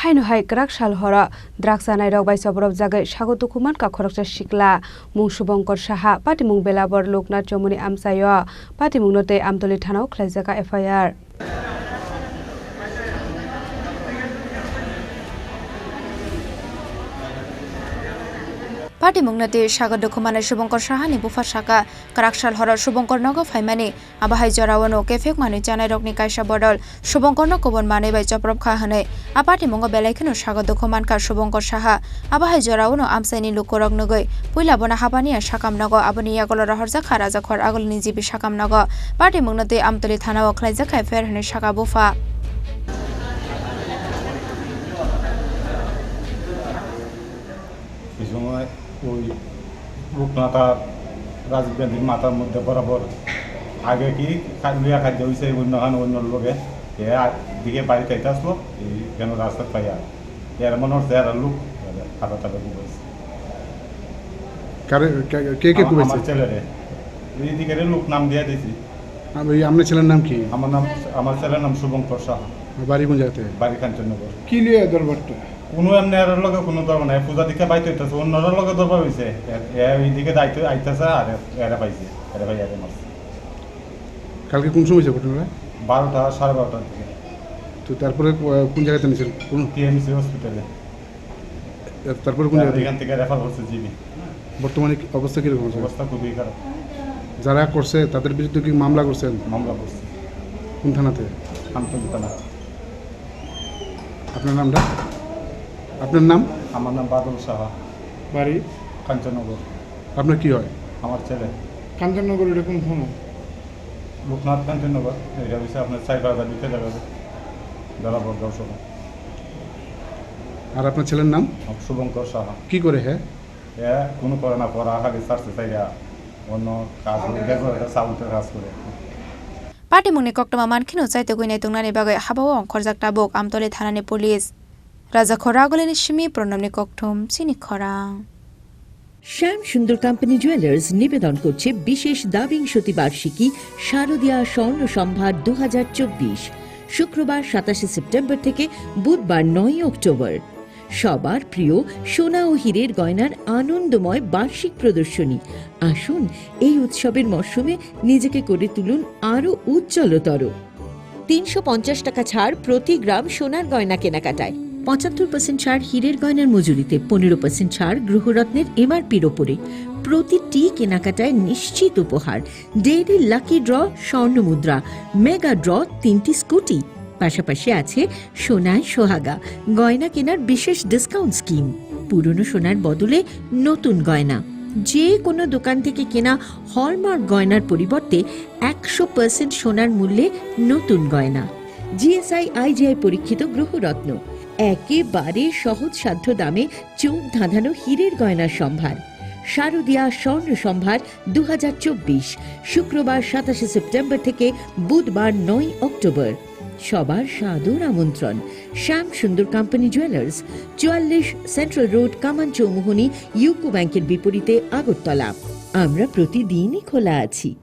হাইনো high গ্রাক সাল হর দ্রাগসা নাইরক বাইসা বরফ জাগাই স্বাগত কুমান কা খরকসা শিকলা মুং শুভঙ্কর সাহা পাটিমুং বেলাবর লোকনাথ চমুনি আমসায় পাটিমুং নতে আমতলি থানাও খ্লাইজাকা এফআইআর পার্টি মুংনাতে সাগর দখমানে শুভঙ্কর সাহানি বুফা শাখা কারাকশাল হরর শুভঙ্কর নগ ফাইমানি আবাহাই জরাওয়ানো কেফেক মানি জানাই রকনি কাইসা বদল শুভঙ্কর নকবন মানি বাই চপ্রব খাহানে আপাটি মুঙ্গ বেলাইখানো সাগর দখমান কা শুভঙ্কর সাহা আবাহাই জরাওয়ানো আমসাইনি লুকরক নগৈ পুইলা বনা হাবানিয়া সাকাম নগ আবনি ইয়াগল রহরজা খারাজা খর আগল নিজিবি সাকাম নগ পার্টি মুংনাতে আমতলি থানা ও খ্লাইজা খাই ফেরহানে শাখা বুফা ওই লোকনাথ রাজীব গান্ধীর মাথার মধ্যে বরাবর আগে কি লুয়া খাদ্য হয়েছে অন্য লোকে দিকে বাড়িতে আইতে আসলো এই কেন রাস্তা পাইয়া এর মনে হচ্ছে এরা লোক খাতা টাকা কুবাইছে আমার ছেলেরে এই দিকে লোক নাম দিয়ে দিয়েছি। আপনার ছেলের নাম কি? আমার ছেলের নাম শুভঙ্কর সাহা। বাড়ি কোন জায়গাতে? বাড়ি কাঞ্চননগর। কি লিয়ে দরবারটা? কোনো এমনি এর লগে কোনো দরবার নাই, পূজা দিকে বাইতে হইতেছে অন্যরা লগে দরবার হয়েছে এইদিকে দায়িত্ব আইতেছে আর এরা পাইছে এরা ভাই এরা মারছে। কালকে কোন সময় হয়েছে ঘটনাটা? 12টা 12:30টার দিকে। তো তারপরে কোন জায়গাতে নিয়েছেন? কোন টিএমসি হসপিটালে। তারপরে কোন জায়গাতে? এখান থেকে রেফার করছে জিবি। বর্তমানে অবস্থা কিরকম আছে? অবস্থা খুবই খারাপ। যারা করছে তাদের বিরুদ্ধে কি মামলা করছেন? মামলা করছে। কোন থানাতে? আমতলী থানা। আপনার নামটা? আপনার নাম? আমার নাম বাদল সাহা। বাড়ি? কাঞ্চননগর। আপনার কি হয়? আমার ছেলে। কাঞ্চননগর এটা কোন থানা? লোকনাথ কাঞ্চননগর। এটা হচ্ছে আপনার 4 দিকে যাবে বরাবর দর্শক। আর আপনার ছেলের নাম? শুভঙ্কর সাহা। কি করে? হ্যাঁ কোনো করে না, পড়া খালি সারছে চাইরা অন্য কাজ সাউন্ডের কাজ করে। পার্টি মুংনি কক্টমা মানখিনো চাইতে গইনাই তুংনানি বাগৈ হাবাও অংখরজাক টাবুক আমতলি থানানি পুলিশ রাজা খরা আগলেনি সিমি প্রণামনি কক্টম চিনি খরা। শ্যাম সুন্দর কোম্পানি জুয়েলার্স নিবেদন করছে বিশেষ দাবিংশতি বার্ষিকী শারদীয়া স্বর্ণ সম্ভার 2024 শুক্রবার 27 সেপ্টেম্বর থেকে বুধবার 9 অক্টোবর। সবার প্রিয় সোনা ও হীরের গয়নার আনন্দময় বার্ষিক প্রদর্শনী। আসুন এই উৎসবের মরশুমে নিজেকে করে তুলুন আরও উজ্জ্বলতর। 350 টাকা ছাড় প্রতি গ্রাম সোনার গয়না কেনাকাটায়, 75% ছাড় হীরের গয়নার মজুরিতে, 15% ছাড় গ্রহরত্নের এমআরপির ওপরে। প্রতিটি কেনাকাটায় নিশ্চিত উপহার, ডেইলি লাকি ড্র স্বর্ণ মুদ্রা, মেগা ড্র 3টি স্কুটি। পাশাপাশি আছে সোনায় সোহাগা গয়না কেনার বিশেষ ডিসকাউন্ট স্কিম। পুরনো সোনার বদলে নতুন গয়না, যে কোনো দোকান থেকে কেনা হলমার্ক গয়নার পরিবর্তে 100% সোনার মূল্যে নতুন গয়না। জিএসআই আইজিআই পরীক্ষিত গ্রহরত্ন, একেবারে সহজসাধ্য দামে চোখ ধাঁধানো হীরের গয়নার সম্ভার। শারদীয়া স্বর্ণ সম্ভার 2024 শুক্রবার 27 সেপ্টেম্বর থেকে বুধবার 9 অক্টোবর। সবার সাদর আমন্ত্রণ। শ্যাম সুন্দর কোম্পানি জুয়েলার্স, 44 সেন্ট্রাল রোড, কামান চৌমুহনী, ইউকো ব্যাংকের বিপরীতে, আগরতলা। আমরা প্রতিদিনই খোলা আছি।